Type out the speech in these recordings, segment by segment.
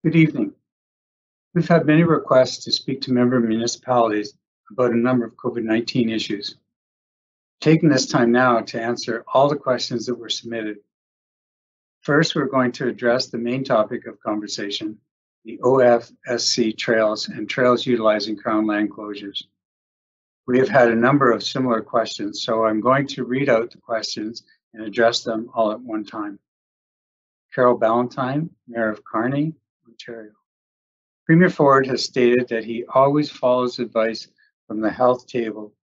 Good evening. We've had many requests to speak to member municipalities about a number of COVID-19 issues. Taking this time now to answer all the questions that were submitted. First, we're going to address the main topic of conversation, the OFSC trails and trails utilizing Crown land closures. We have had a number of similar questions, so I'm going to read out the questions and address them all at one time. Carol Ballantyne, Mayor of Kearney, Ontario. Premier Ford has stated that he always follows advice from the health table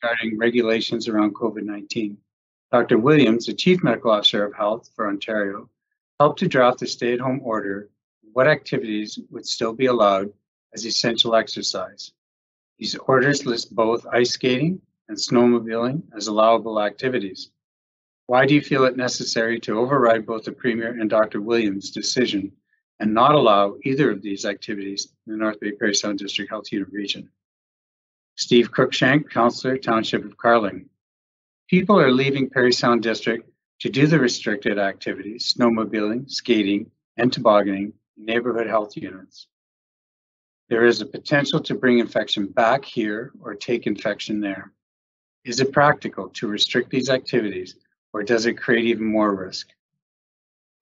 regarding regulations around COVID-19. Dr. Williams, the Chief Medical Officer of Health for Ontario, helped to draft the stay-at-home order what activities would still be allowed as essential exercise. These orders list both ice skating and snowmobiling as allowable activities. Why do you feel it necessary to override both the Premier and Dr. Williams' decision and not allow either of these activities in the North Bay Parry Sound District Health Unit region? Steve Cruikshank, Councillor, Township of Carling. People are leaving Parry Sound District to do the restricted activities, snowmobiling, skating, and tobogganing in neighborhood health units. There is a potential to bring infection back here or take infection there. Is it practical to restrict these activities, or does it create even more risk?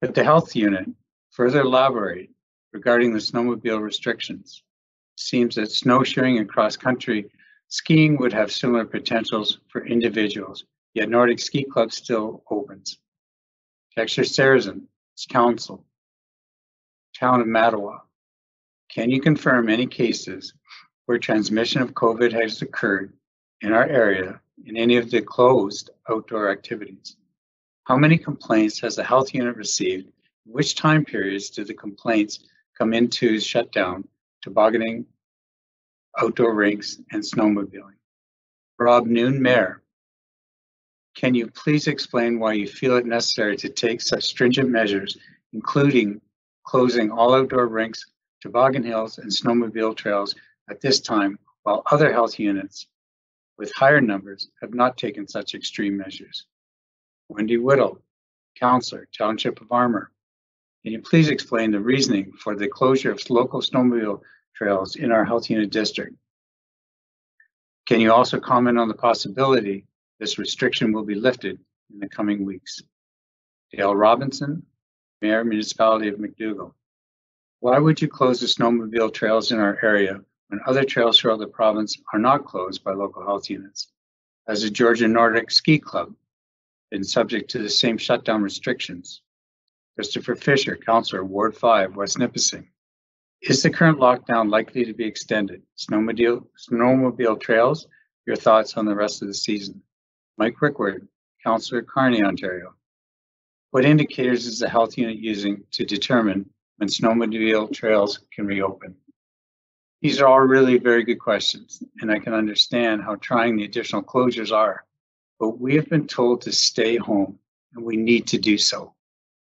Could the health unit further elaborate regarding the snowmobile restrictions? Seems that snowshoeing and cross-country skiing would have similar potentials for individuals, yet Nordic Ski Club still opens. Texture Saracen, Council, Town of Mattawa. Can you confirm any cases where transmission of COVID has occurred in our area in any of the closed outdoor activities? How many complaints has the health unit received? Which time periods did the complaints come into shutdown, tobogganing, outdoor rinks, and snowmobiling? Rob Noon, Mayor. Can you please explain why you feel it necessary to take such stringent measures, including closing all outdoor rinks, toboggan hills, and snowmobile trails at this time, while other health units with higher numbers have not taken such extreme measures? Wendy Whittle, Councillor, Township of Armour. Can you please explain the reasoning for the closure of local snowmobile trails in our health unit district? Can you also comment on the possibility this restriction will be lifted in the coming weeks? Dale Robinson, Mayor, Municipality of McDougall. Why would you close the snowmobile trails in our area when other trails throughout the province are not closed by local health units? Has the Georgia Nordic Ski Club been subject to the same shutdown restrictions? Christopher Fisher, Councillor, Ward 5, West Nipissing. Is the current lockdown likely to be extended? Snowmobile trails, your thoughts on the rest of the season? Mike Rickward, Councillor, Kearney, Ontario. What indicators is the health unit using to determine when snowmobile trails can reopen? These are all really very good questions, and I can understand how trying the additional closures are, but we have been told to stay home, and we need to do so.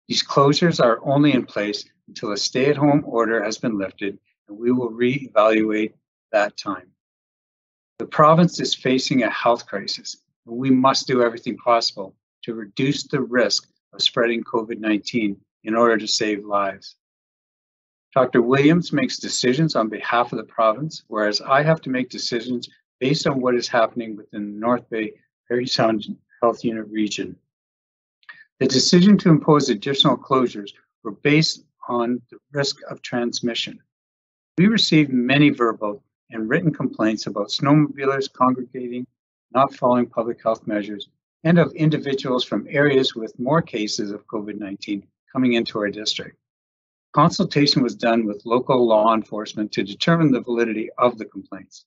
These closures are only in place until a stay-at-home order has been lifted, and we will reevaluate that time. The province is facing a health crisis, and we must do everything possible to reduce the risk of spreading COVID-19 in order to save lives. Dr. Williams makes decisions on behalf of the province, whereas I have to make decisions based on what is happening within the North Bay Parry Sound Health Unit region. The decision to impose additional closures were based on the risk of transmission. We received many verbal and written complaints about snowmobilers congregating, not following public health measures, and of individuals from areas with more cases of COVID-19 coming into our district. Consultation was done with local law enforcement to determine the validity of the complaints.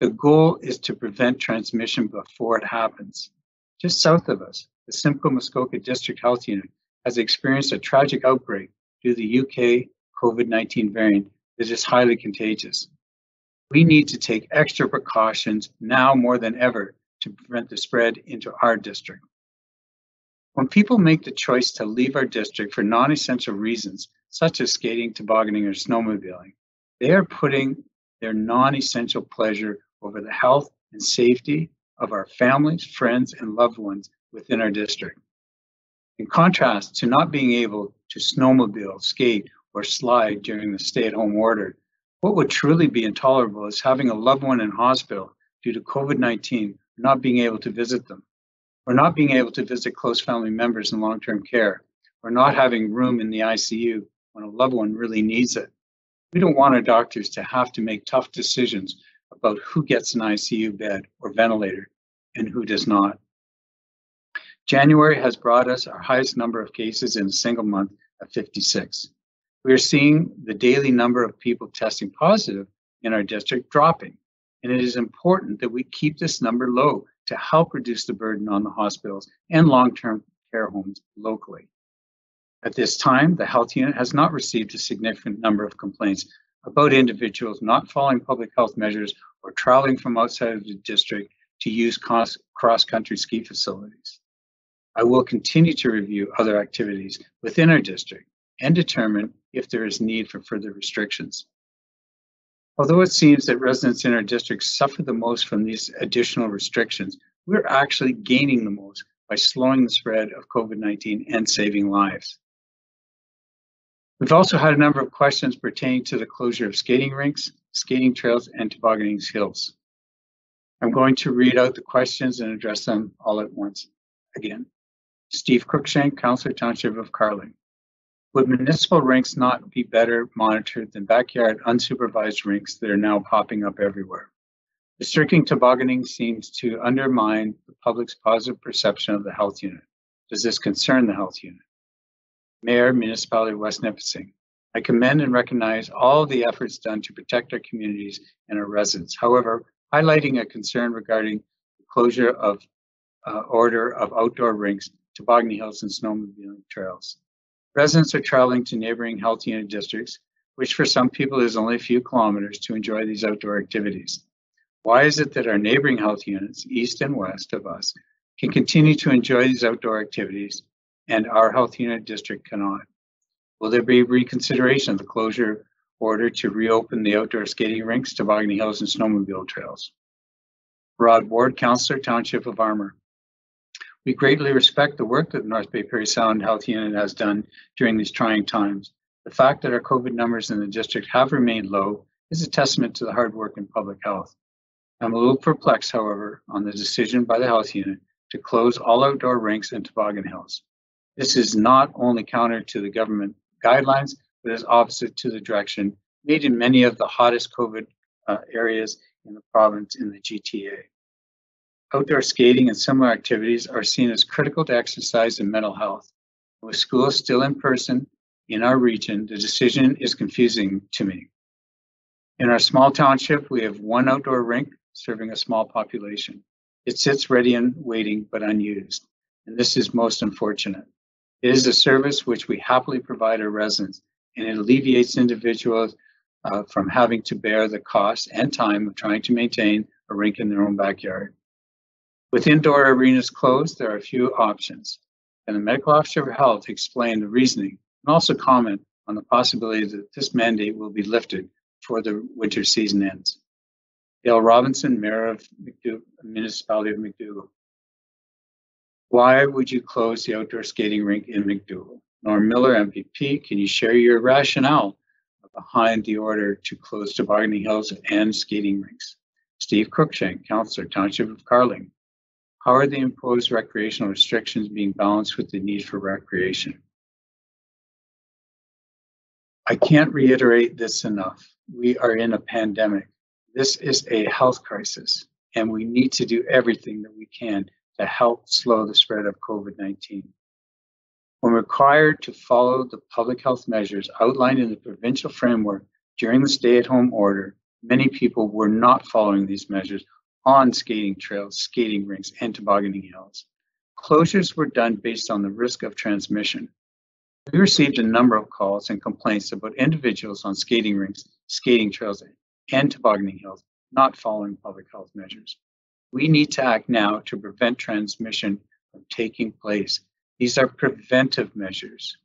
The goal is to prevent transmission before it happens. Just south of us, the Simcoe Muskoka District Health Unit has experienced a tragic outbreak due to the UK COVID-19 variant that is highly contagious. We need to take extra precautions now more than ever to prevent the spread into our district. When people make the choice to leave our district for non-essential reasons, such as skating, tobogganing, or snowmobiling, they are putting their non-essential pleasure over the health and safety of our families, friends, and loved ones within our district. In contrast to not being able to snowmobile, skate, or slide during the stay-at-home order. What would truly be intolerable is having a loved one in hospital due to COVID-19, not being able to visit them, or not being able to visit close family members in long-term care, or not having room in the ICU when a loved one really needs it. We don't want our doctors to have to make tough decisions about who gets an ICU bed or ventilator and who does not. January has brought us our highest number of cases in a single month at 56. We are seeing the daily number of people testing positive in our district dropping, and it is important that we keep this number low to help reduce the burden on the hospitals and long-term care homes locally. At this time, the health unit has not received a significant number of complaints about individuals not following public health measures or traveling from outside of the district to use cross-country ski facilities. I will continue to review other activities within our district and determine if there is need for further restrictions. Although it seems that residents in our district suffer the most from these additional restrictions, we're actually gaining the most by slowing the spread of COVID-19 and saving lives. We've also had a number of questions pertaining to the closure of skating rinks, skating trails, and tobogganing hills. I'm going to read out the questions and address them all at once again. Steve Cruikshank, Councillor, Township of Carling. Would municipal rinks not be better monitored than backyard unsupervised rinks that are now popping up everywhere? Restricting tobogganing seems to undermine the public's positive perception of the health unit. Does this concern the health unit? Mayor, Municipality of West Nipissing. I commend and recognize all the efforts done to protect our communities and our residents. However, highlighting a concern regarding the closure of order of outdoor rinks, tobogganing hills, and snowmobiling trails. Residents are traveling to neighboring health unit districts, which for some people is only a few kilometers, to enjoy these outdoor activities. Why is it that our neighboring health units, east and west of us, can continue to enjoy these outdoor activities and our health unit district cannot? Will there be reconsideration of the closure order to reopen the outdoor skating rinks, tobogganing hills, and snowmobile trails? Rod Ward, Councillor, Township of Armour. We greatly respect the work that the North Bay Parry Sound Health Unit has done during these trying times. The fact that our COVID numbers in the district have remained low is a testament to the hard work in public health. I'm a little perplexed, however, on the decision by the health unit to close all outdoor rinks and toboggan hills. This is not only counter to the government guidelines, but is opposite to the direction made in many of the hottest COVID areas in the province in the GTA. Outdoor skating and similar activities are seen as critical to exercise and mental health. With schools still in person in our region, the decision is confusing to me. In our small township, we have one outdoor rink serving a small population. It sits ready and waiting, but unused, and this is most unfortunate. It is a service which we happily provide our residents, and it alleviates individuals from having to bear the cost and time of trying to maintain a rink in their own backyard. With indoor arenas closed, there are a few options. Can the medical officer of health explain the reasoning and also comment on the possibility that this mandate will be lifted before the winter season ends? Dale Robinson, Mayor of Municipality of McDougall. Why would you close the outdoor skating rink in McDougall? Norm Miller, MPP, can you share your rationale behind the order to close tobogganing hills and skating rinks? Steve Cruikshank, Councillor, Township of Carling. How are the imposed recreational restrictions being balanced with the need for recreation? I can't reiterate this enough. We are in a pandemic. This is a health crisis, and we need to do everything that we can to help slow the spread of COVID-19. When required to follow the public health measures outlined in the provincial framework during the stay-at-home order, many people were not following these measures on skating trails, skating rinks, and tobogganing hills. Closures were done based on the risk of transmission. We received a number of calls and complaints about individuals on skating rinks, skating trails, and tobogganing hills not following public health measures. We need to act now to prevent transmission from taking place. These are preventive measures.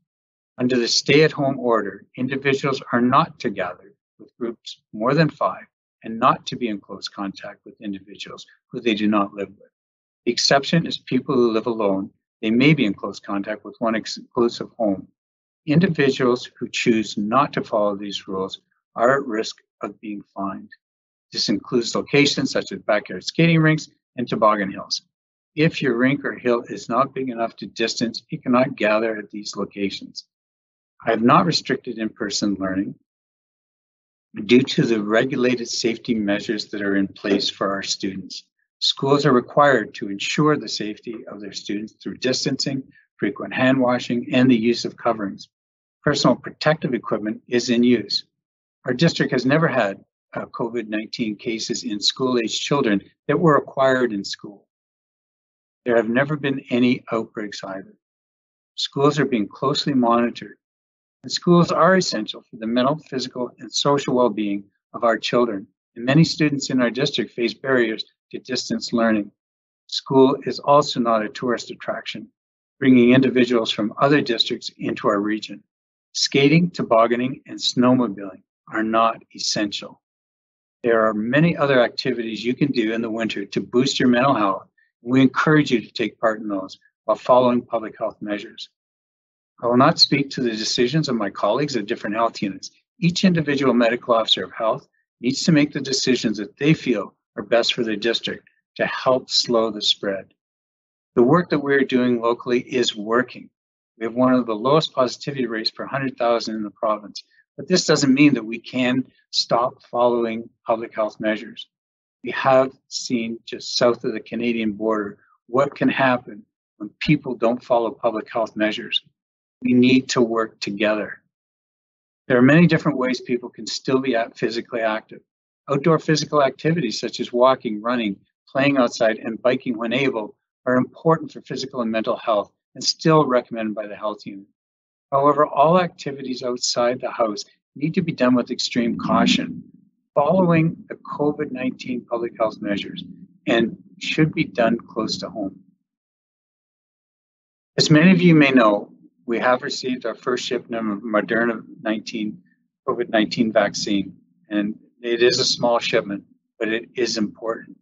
Under the stay-at-home order, individuals are not to gather with groups more than 5 and not to be in close contact with individuals who they do not live with. The exception is people who live alone. They may be in close contact with one exclusive home. Individuals who choose not to follow these rules are at risk of being fined. This includes locations such as backyard skating rinks and toboggan hills. If your rink or hill is not big enough to distance, you cannot gather at these locations. I have not restricted in-person learning due to the regulated safety measures that are in place for our students. Schools are required to ensure the safety of their students through distancing, frequent hand washing, and the use of coverings. Personal protective equipment is in use. Our district has never had COVID-19 cases in school-aged children that were acquired in school. There have never been any outbreaks either. Schools are being closely monitored, and schools are essential for the mental, physical, and social well-being of our children. And many students in our district face barriers to distance learning. School is also not a tourist attraction, bringing individuals from other districts into our region. Skating, tobogganing, and snowmobiling are not essential. There are many other activities you can do in the winter to boost your mental health. We encourage you to take part in those while following public health measures. I will not speak to the decisions of my colleagues at different health units. Each individual medical officer of health needs to make the decisions that they feel are best for their district to help slow the spread. The work that we're doing locally is working. We have one of the lowest positivity rates per 100,000 in the province, but this doesn't mean that we can stop following public health measures. We have seen just south of the Canadian border what can happen when people don't follow public health measures. We need to work together. There are many different ways people can still be physically active. Outdoor physical activities such as walking, running, playing outside, and biking when able are important for physical and mental health and still recommended by the health unit. However, all activities outside the house need to be done with extreme caution, following the COVID-19 public health measures, and should be done close to home. As many of you may know, we have received our first shipment of Moderna COVID-19 vaccine, and it is a small shipment, but it is important.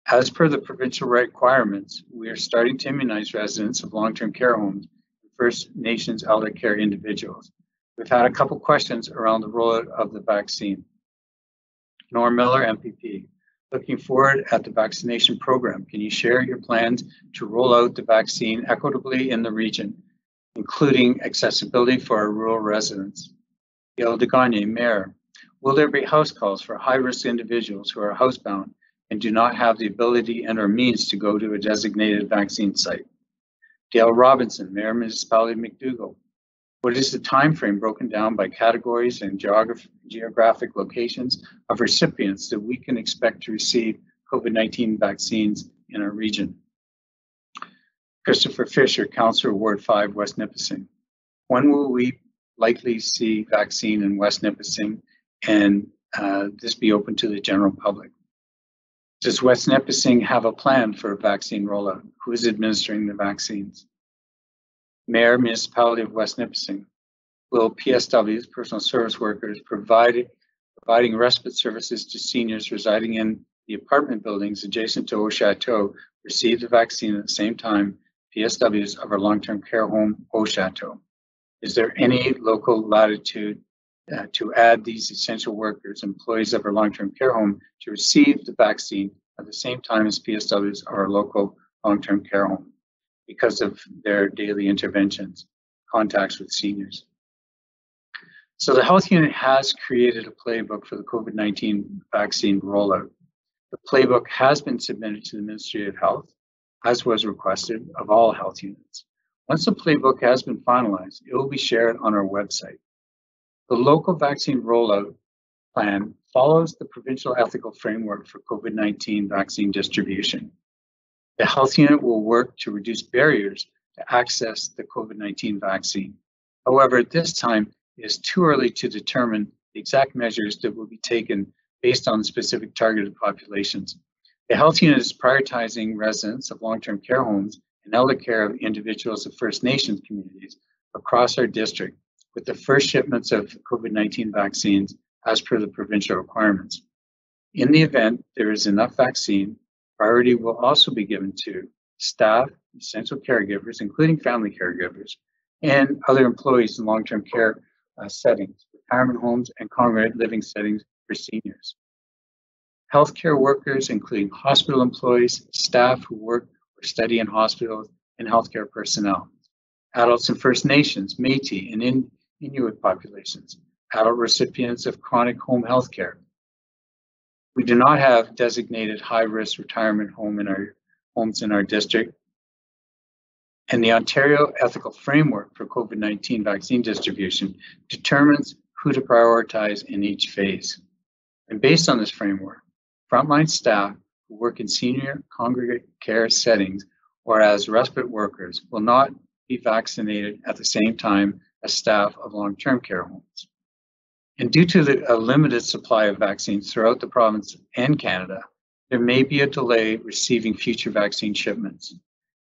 As per the provincial requirements, we are starting to immunize residents of long-term care homes and First Nations elder care individuals. We've had a couple questions around the rollout of the vaccine. Norm Miller, MPP. Looking forward at the vaccination program, can you share your plans to roll out the vaccine equitably in the region, including accessibility for our rural residents? Gail DeGagne, Mayor. Will there be house calls for high-risk individuals who are housebound and do not have the ability and or means to go to a designated vaccine site? Dale Robinson, Mayor, Municipality of McDougall. What is the time frame broken down by categories and geographic locations of recipients that we can expect to receive COVID-19 vaccines in our region? Christopher Fisher, Councillor Ward 5, West Nipissing. When will we likely see vaccine in West Nipissing and this be open to the general public? Does West Nipissing have a plan for a vaccine rollout? Who is administering the vaccines? Mayor, Municipality of West Nipissing. Will PSWs, personal service workers, providing respite services to seniors residing in the apartment buildings adjacent to Au Chateau receive the vaccine at the same time PSWs of our long-term care home, Au Chateau? Is there any local latitude to add these essential workers, employees of our long-term care home, to receive the vaccine at the same time as PSWs of our local long-term care home because of their daily interventions, contacts with seniors? So the health unit has created a playbook for the COVID-19 vaccine rollout. The playbook has been submitted to the Ministry of Health, as was requested of all health units. Once the playbook has been finalized, it will be shared on our website. The local vaccine rollout plan follows the provincial ethical framework for COVID-19 vaccine distribution. The health unit will work to reduce barriers to access the COVID-19 vaccine. However, at this time, it is too early to determine the exact measures that will be taken based on specific targeted populations. The health unit is prioritizing residents of long-term care homes and elder care of individuals of First Nations communities across our district, with the first shipments of COVID-19 vaccines as per the provincial requirements. In the event there is enough vaccine, priority will also be given to staff, essential caregivers, including family caregivers, and other employees in long-term care settings, retirement homes, and congregate living settings for seniors. Healthcare workers, including hospital employees, staff who work or study in hospitals, and healthcare personnel. Adults in First Nations, Métis, and Inuit populations. Adult recipients of chronic home health care. We do not have designated high-risk retirement homes in our district. And the Ontario Ethical Framework for COVID-19 vaccine distribution determines who to prioritize in each phase. And based on this framework, frontline staff who work in senior congregate care settings or as respite workers will not be vaccinated at the same time as staff of long-term care homes. And due to a limited supply of vaccines throughout the province and Canada, there may be a delay receiving future vaccine shipments.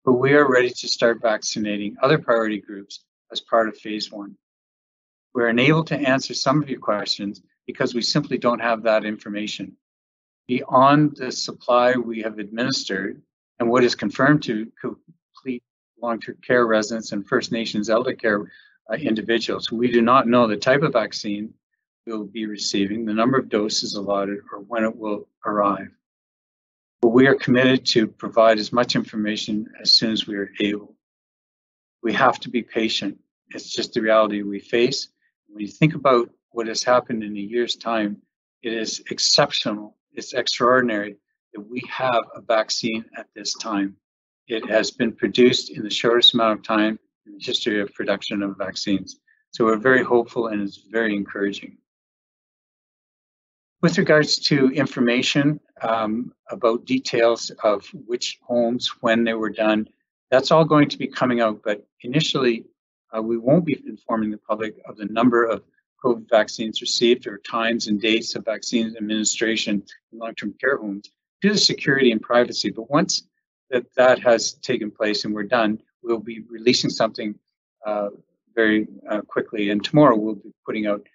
But we are ready to start vaccinating other priority groups as part of phase 1. We're unable to answer some of your questions because we simply don't have that information. Beyond the supply we have administered and what is confirmed to complete long-term care residents and First Nations elder care individuals, we do not know the type of vaccine we'll be receiving, the number of doses allotted, or when it will arrive. But we are committed to provide as much information as soon as we are able. We have to be patient. It's just the reality we face. When you think about what has happened in a year's time, it is exceptional. It's extraordinary that we have a vaccine at this time. It has been produced in the shortest amount of time in the history of production of vaccines. So we're very hopeful and it's very encouraging. With regards to information about details of which homes, when they were done, that's all going to be coming out. But initially, we won't be informing the public of the number of COVID vaccines received or times and dates of vaccine administration in long-term care homes due to security and privacy. But once that has taken place and we're done, we'll be releasing something very quickly. And tomorrow we'll be putting out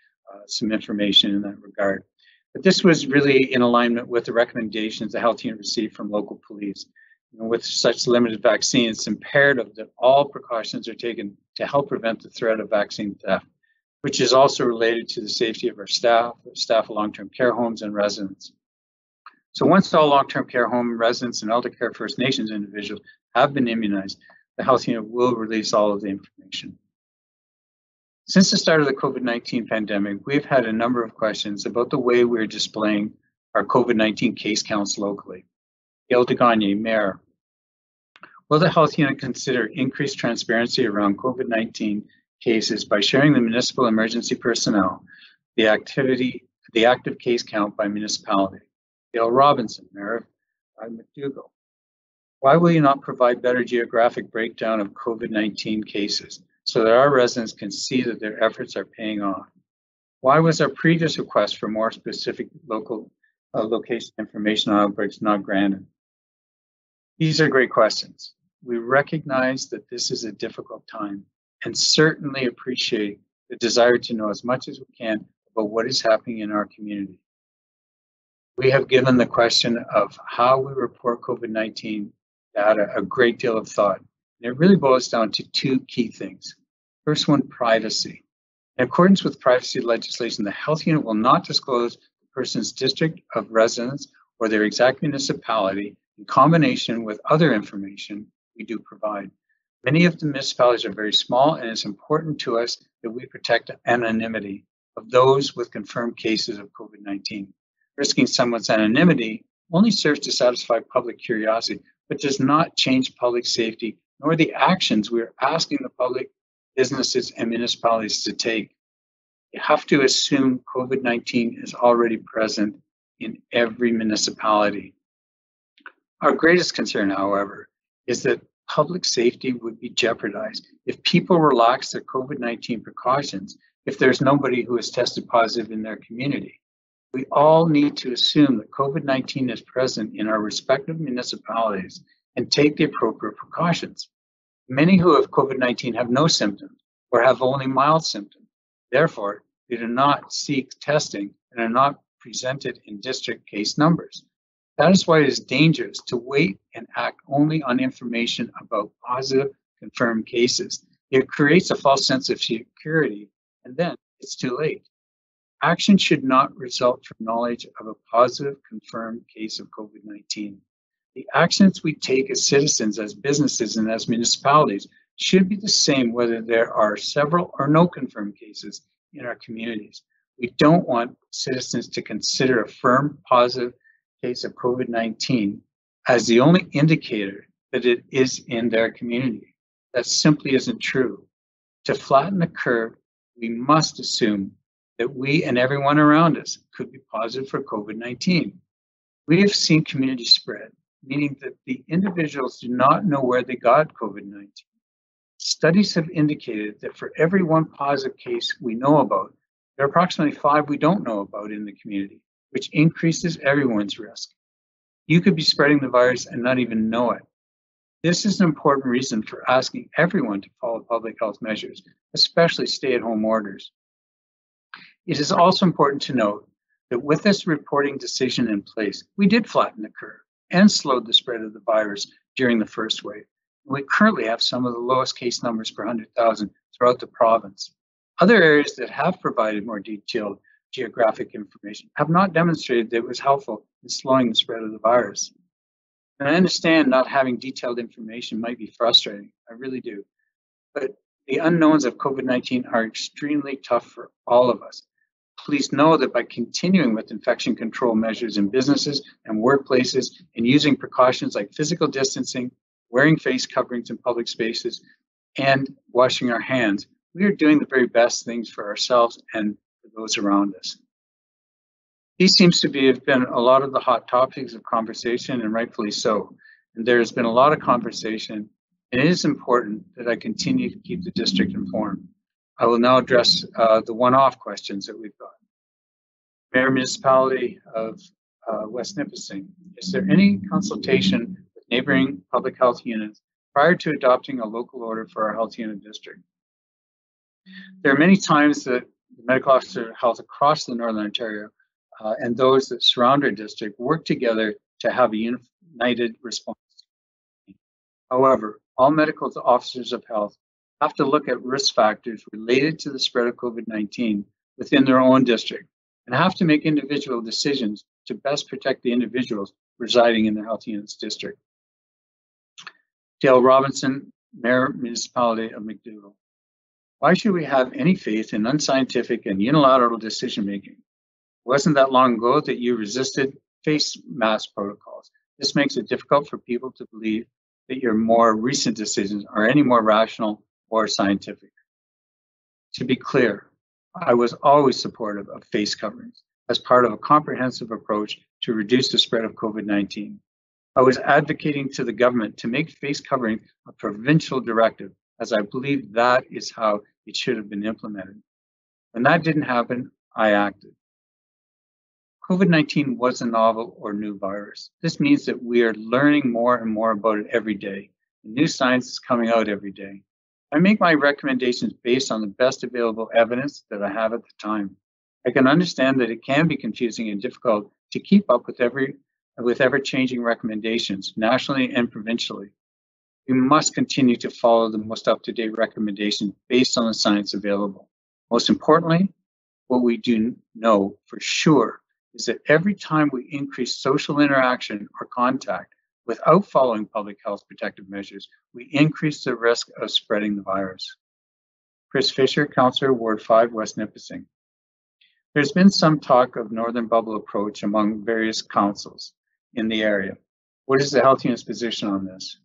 some information in that regard. But this was really in alignment with the recommendations the health unit received from local police. With such limited vaccines, it's imperative that all precautions are taken to help prevent the threat of vaccine theft, which is also related to the safety of our staff of long-term care homes and residents. So once all long-term care home residents and elder care First Nations individuals have been immunized, the health unit will release all of the information. Since the start of the COVID-19 pandemic, we've had a number of questions about the way we're displaying our COVID-19 case counts locally. Gail DeGagne, Mayor, will the health unit consider increased transparency around COVID-19 cases by sharing the municipal emergency personnel, the active case count by municipality? Gail Robinson, Mayor of McDougall. Why will you not provide better geographic breakdown of COVID-19 cases so that our residents can see that their efforts are paying off? Why was our previous request for more specific local location information on outbreaks not granted? These are great questions. We recognize that this is a difficult time and certainly appreciate the desire to know as much as we can about what is happening in our community. We have given the question of how we report COVID-19 data a great deal of thought. And it really boils down to two key things. First one, privacy. In accordance with privacy legislation, the health unit will not disclose the person's district of residence or their exact municipality in combination with other information we do provide. Many of the municipalities are very small, and it's important to us that we protect anonymity of those with confirmed cases of COVID-19. Risking someone's anonymity only serves to satisfy public curiosity, but does not change public safety, nor the actions we're asking the public, businesses, and municipalities to take. You have to assume COVID-19 is already present in every municipality. Our greatest concern, however, is that public safety would be jeopardized if people relax their COVID-19 precautions if there's nobody who is tested positive in their community. We all need to assume that COVID-19 is present in our respective municipalities and take the appropriate precautions. Many who have COVID-19 have no symptoms or have only mild symptoms. Therefore, they do not seek testing and are not presented in district case numbers. That is why it is dangerous to wait and act only on information about positive confirmed cases. It creates a false sense of security, and then it's too late. Action should not result from knowledge of a positive confirmed case of COVID-19. The actions we take as citizens, as businesses, and as municipalities should be the same whether there are several or no confirmed cases in our communities. We don't want citizens to consider a firm positive case of COVID-19 as the only indicator that it is in their community. That simply isn't true. To flatten the curve, we must assume that we and everyone around us could be positive for COVID-19. We have seen community spread, meaning that the individuals do not know where they got COVID-19. Studies have indicated that for every one positive case we know about, there are approximately 5 we don't know about in the community, which increases everyone's risk. You could be spreading the virus and not even know it. This is an important reason for asking everyone to follow public health measures, especially stay-at-home orders. It is also important to note that with this reporting decision in place, we did flatten the curve and slowed the spread of the virus during the first wave. We currently have some of the lowest case numbers per 100,000 throughout the province. Other areas that have provided more detailed geographic information have not demonstrated that it was helpful in slowing the spread of the virus. And I understand not having detailed information might be frustrating, I really do. But the unknowns of COVID-19 are extremely tough for all of us. Please know that by continuing with infection control measures in businesses and workplaces and using precautions like physical distancing, wearing face coverings in public spaces, and washing our hands, we are doing the very best things for ourselves and for those around us. These seems to have been a lot of the hot topics of conversation, and rightfully so. And there has been a lot of conversation, and it is important that I continue to keep the district informed. I will now address the one-off questions that we've got. Mayor Municipality of West Nipissing, is there any consultation with neighboring public health units prior to adopting a local order for our health unit district? There are many times that the medical officer of health across the Northern Ontario and those that surround our district work together to have a united response. However, all medical officers of health have to look at risk factors related to the spread of COVID-19 within their own district and have to make individual decisions to best protect the individuals residing in their health units district. Dale Robinson, Mayor Municipality of McDougall. Why should we have any faith in unscientific and unilateral decision-making? Wasn't that long ago that you resisted face mask protocols? This makes it difficult for people to believe that your more recent decisions are any more rational or scientific. To be clear, I was always supportive of face coverings as part of a comprehensive approach to reduce the spread of COVID-19. I was advocating to the government to make face covering a provincial directive, as I believe that is how it should have been implemented. When that didn't happen, I acted. COVID-19 was a novel or new virus. This means that we are learning more and more about it every day. New science is coming out every day. I make my recommendations based on the best available evidence that I have at the time. I can understand that it can be confusing and difficult to keep up with ever-changing recommendations, nationally and provincially. We must continue to follow the most up-to-date recommendations based on the science available. Most importantly, what we do know for sure is that every time we increase social interaction or contact without following public health protective measures, we increase the risk of spreading the virus. Chris Fisher, Councillor, Ward 5, West Nipissing. There's been some talk of northern bubble approach among various councils in the area. What is the health unit's position on this?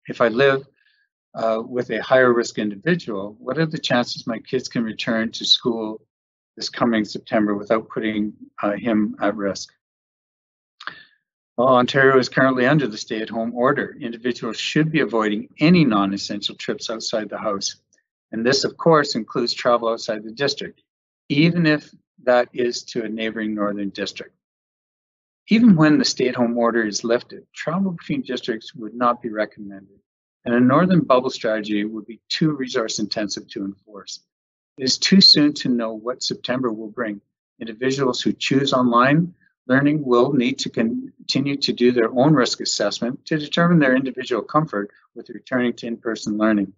If I live with a higher risk individual, what are the chances my kids can return to school this coming September without putting him at risk? Well, Ontario is currently under the stay-at-home order. Individuals should be avoiding any non-essential trips outside the house. And this, of course, includes travel outside the district, even if that is to a neighboring northern district. Even when the stay-at-home order is lifted, travel between districts would not be recommended, and a northern bubble strategy would be too resource-intensive to enforce. It is too soon to know what September will bring. Individuals who choose online learning will need to continue to do their own risk assessment to determine their individual comfort with returning to in-person learning.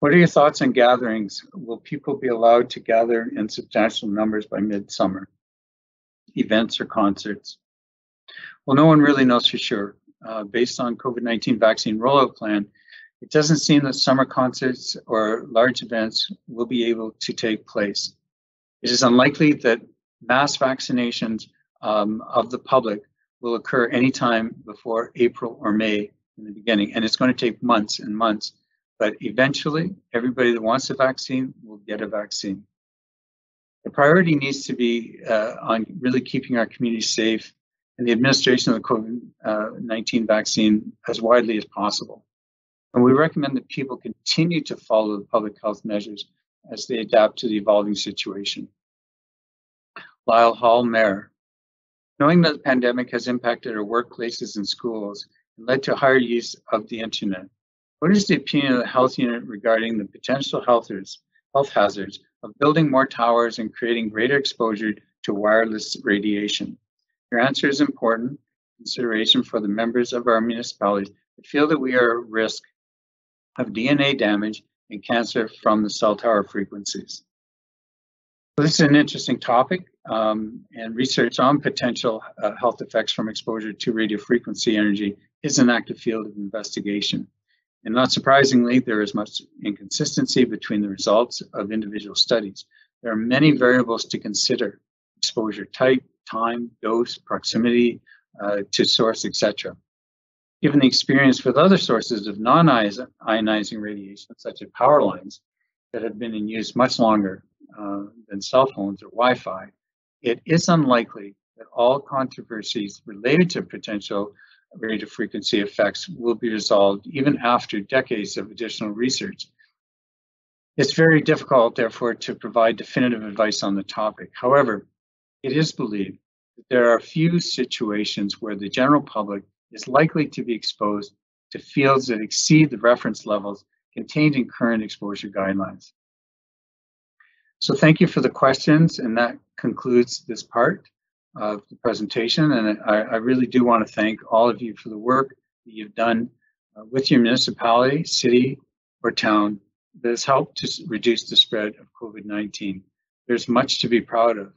What are your thoughts on gatherings? Will people be allowed to gather in substantial numbers by midsummer? Events or concerts? Well, no one really knows for sure. Based on COVID-19 vaccine rollout plan, it doesn't seem that summer concerts or large events will be able to take place. It is unlikely that mass vaccinations of the public will occur anytime before April or May in the beginning, and it's going to take months and months. But eventually, everybody that wants a vaccine will get a vaccine. The priority needs to be on really keeping our community safe and the administration of the COVID-19 vaccine as widely as possible. And we recommend that people continue to follow the public health measures as they adapt to the evolving situation. Lyle Hall, Mayor. Knowing that the pandemic has impacted our workplaces and schools and led to higher use of the internet, what is the opinion of the health unit regarding the potential health hazards of building more towers and creating greater exposure to wireless radiation? Your answer is important consideration for the members of our municipalities that feel that we are at risk of DNA damage and cancer from the cell tower frequencies. So this is an interesting topic, and research on potential health effects from exposure to radio frequency energy is an active field of investigation. And not surprisingly, there is much inconsistency between the results of individual studies. There are many variables to consider: exposure type, time, dose, proximity to source, etc. Given the experience with other sources of non-ionizing radiation, such as power lines that have been in use much longer than cell phones or Wi-Fi, it is unlikely that all controversies related to potential radio frequency effects will be resolved even after decades of additional research. It's very difficult, therefore, to provide definitive advice on the topic. However, it is believed that there are few situations where the general public is likely to be exposed to fields that exceed the reference levels contained in current exposure guidelines. So thank you for the questions, and that concludes this part of the presentation. And I really do want to thank all of you for the work that you've done with your municipality, city, or town that has helped to reduce the spread of COVID-19. There's much to be proud of.